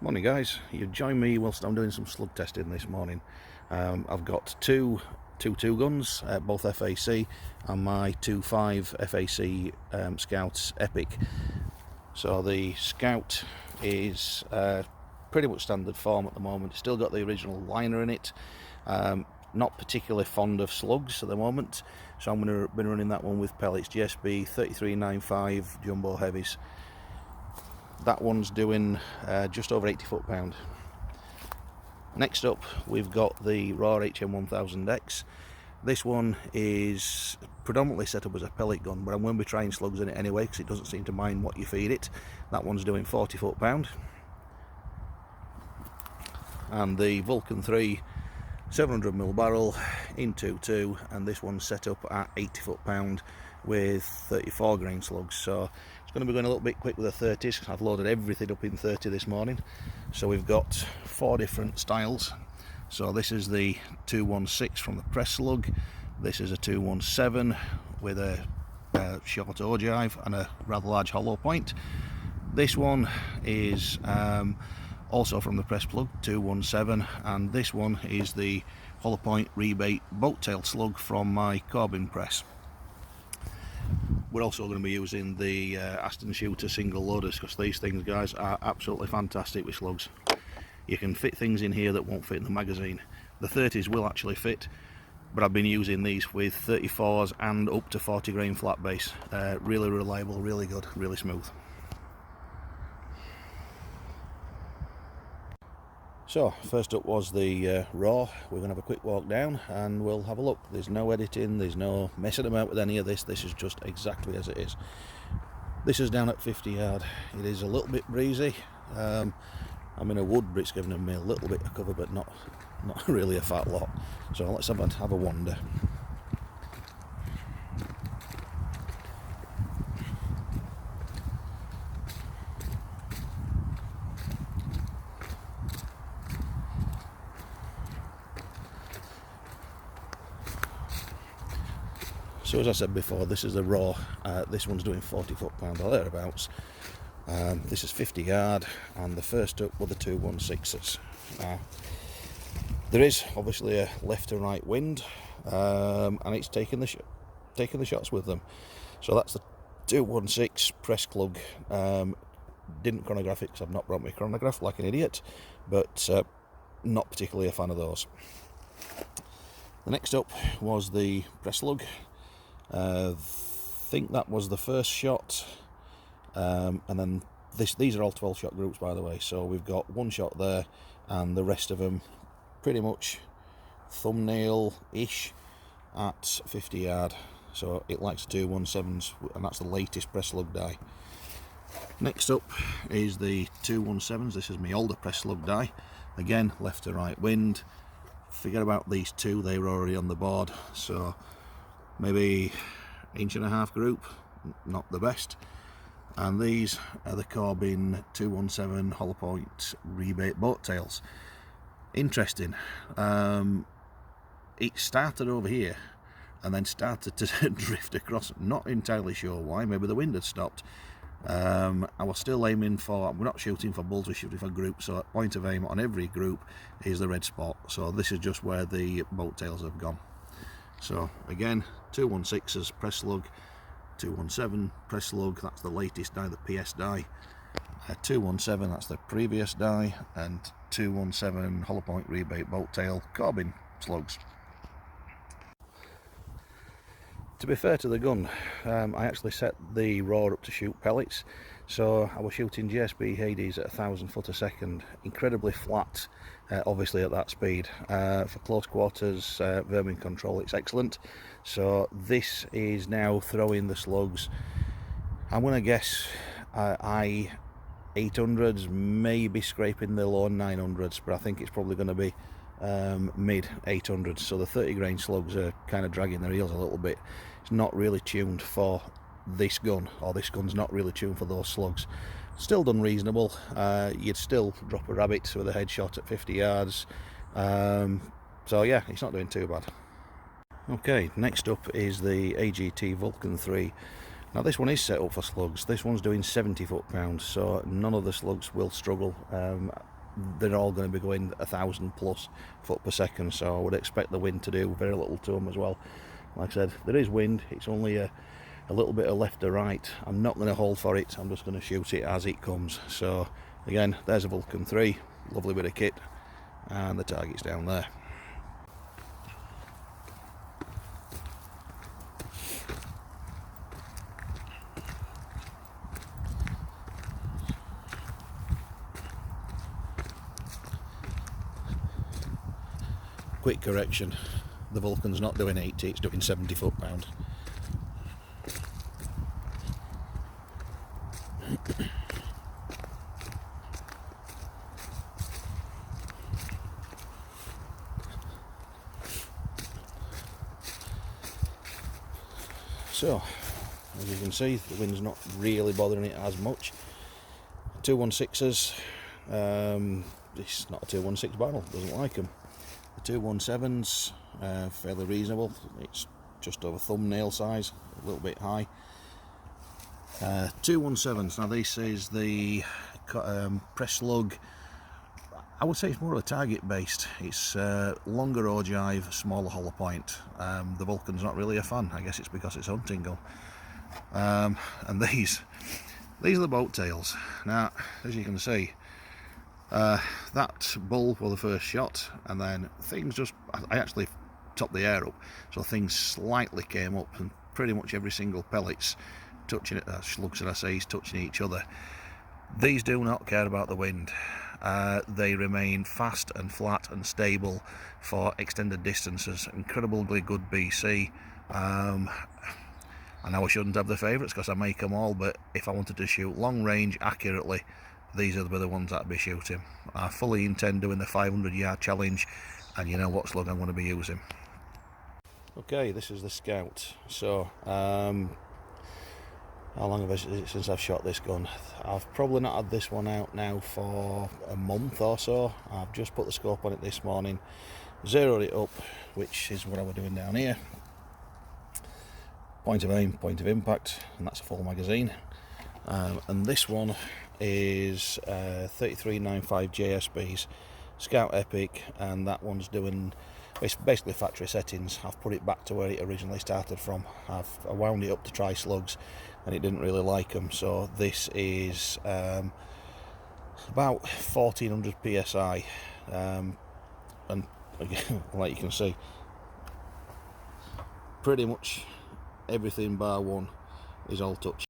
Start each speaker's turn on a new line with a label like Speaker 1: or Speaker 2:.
Speaker 1: Morning guys, you join me whilst I'm doing some slug testing this morning. I've got two guns, both FAC, and my 2.5 FAC Skout Epoch. So the Skout is pretty much standard form at the moment. It's still got the original liner in it. Not particularly fond of slugs at the moment, so I'm going to be running that one with pellets, GSB 3395 jumbo heavies. That one's doing just over 80 foot-pound. Next up, we've got the Raw HM1000X. This one is predominantly set up as a pellet gun, but I'm going to be trying slugs in it anyway because it doesn't seem to mind what you feed it. That one's doing 40 foot-pound. And the Vulcan 3 700mm barrel in 2.2, and this one's set up at 80 foot-pound with 34 grain slugs. So it's going to be going a little bit quick with the 30s. I've loaded everything up in 30 this morning. So we've got 4 different styles. So this is the 216 from the press slug. This is a 217 with a short ogive and a rather large hollow point. This one is also from the press plug, 217, and this one is the hollow point rebate boat tail slug from my carbon press. We're also going to be using the Aston Shooter single loaders because these things, guys, are absolutely fantastic with slugs. You can fit things in here that won't fit in the magazine. The 30s will actually fit, but I've been using these with 34s and up to 40 grain flat base. Really reliable, really good, really smooth. So first up was the Raw. We're going to have a quick walk down and we'll have a look. There's no editing, there's no messing about with any of this. This is just exactly as it is. This is down at 50 yard. It is a little bit breezy. I'm in a wood, but it's giving me a little bit of cover, but not really a fat lot. So let's have a wander. So as I said before, this is the Raw. This one's doing 40 foot-pound or thereabouts. This is 50 yard, and the first up were the 216s. There is obviously a left and right wind, and it's taking the shots with them. So that's the 216 press plug. Didn't chronograph it because I've not brought my chronograph like an idiot, but not particularly a fan of those. The next up was the press slug. I think that was the first shot, and then these are all 12 shot groups, by the way, so we've got one shot there and the rest of them pretty much thumbnail-ish at 50 yard. So it likes 217s, and that's the latest press slug die. Next up is the 217s. This is my older press slug die. Again, left to right wind. Forget about these two, they were already on the board, so maybe 1.5 group, not the best. And these are the Corbin 217 hollow point rebate boat tails. Interesting. It started over here and then started to drift across. Not entirely sure why. Maybe the wind had stopped. I was still aiming for, we're not shooting for bulls, we're shooting for groups, so at point of aim on every group is the red spot. So this is just where the boat tails have gone. So again, 216s press slug, 217 press slug, that's the latest die, the PS die. 217, that's the previous die, and 217 hollow point rebate boat tail carbon slugs. To be fair to the gun, I actually set the Raw up to shoot pellets, so I was shooting GSB Hades at 1000 foot a second, incredibly flat, obviously at that speed. For close quarters vermin control, it's excellent. So this is now throwing the slugs, I'm going to guess I 800s, maybe scraping the low 900s, but I think it's probably going to be mid 800s. So the 30 grain slugs are kind of dragging their heels a little bit. It's not really tuned for this gun, or this gun's not really tuned for those slugs. Still done reasonable. You'd still drop a rabbit with a headshot at 50 yards. So yeah, it's not doing too bad. Okay, next up is the AGT Vulcan 3 Now this one is set up for slugs. This one's doing 70 foot-pounds, so none of the slugs will struggle. They're all going to be going 1,000 plus foot per second, so I would expect the wind to do very little to them as well. Like I said, there is wind, it's only a little bit of left or right. I'm not going to hold for it, I'm just going to shoot it as it comes. So again, there's a Vulcan 3, lovely bit of kit, and the target's down there. Quick correction, the Vulcan's not doing 80, it's doing 70 foot-pound. So, as you can see, the wind's not really bothering it as much. 216s, it's not a 216 barrel, doesn't like them. The 217s, fairly reasonable, it's just over thumbnail size, a little bit high. 217s, now this is the press slug. I would say it's more of a target based. It's longer ogive, smaller hollow point. The Vulcan's not really a fan. I guess it's because it's hunting gun. And these are the boat tails. Now, as you can see, that bull was the first shot, and then things just, I actually topped the air up, so things slightly came up, and pretty much every single pellet's touching it, slugs that I say is touching each other. These do not care about the wind. They remain fast and flat and stable for extended distances. Incredibly good BC. I know I shouldn't have the favourites because I make them all, but if I wanted to shoot long range accurately, these are the ones that I'd be shooting. I fully intend doing the 500 yard challenge, and you know what slug I'm going to be using. Okay, this is the Skout. So how long have it since I've shot this gun? I've probably not had this one out now for a month or so. I've just put the scope on it this morning, zeroed it up, which is what I was doing down here. Point of aim, point of impact, and that's a full magazine. And this one is 3395 JSBs, Skout Epoch, and that one's doing, it's basically factory settings. I've put it back to where it originally started from. I wound it up to try slugs, and it didn't really like them, so this is about 1400 psi, and again, like you can see, pretty much everything bar one is all touch.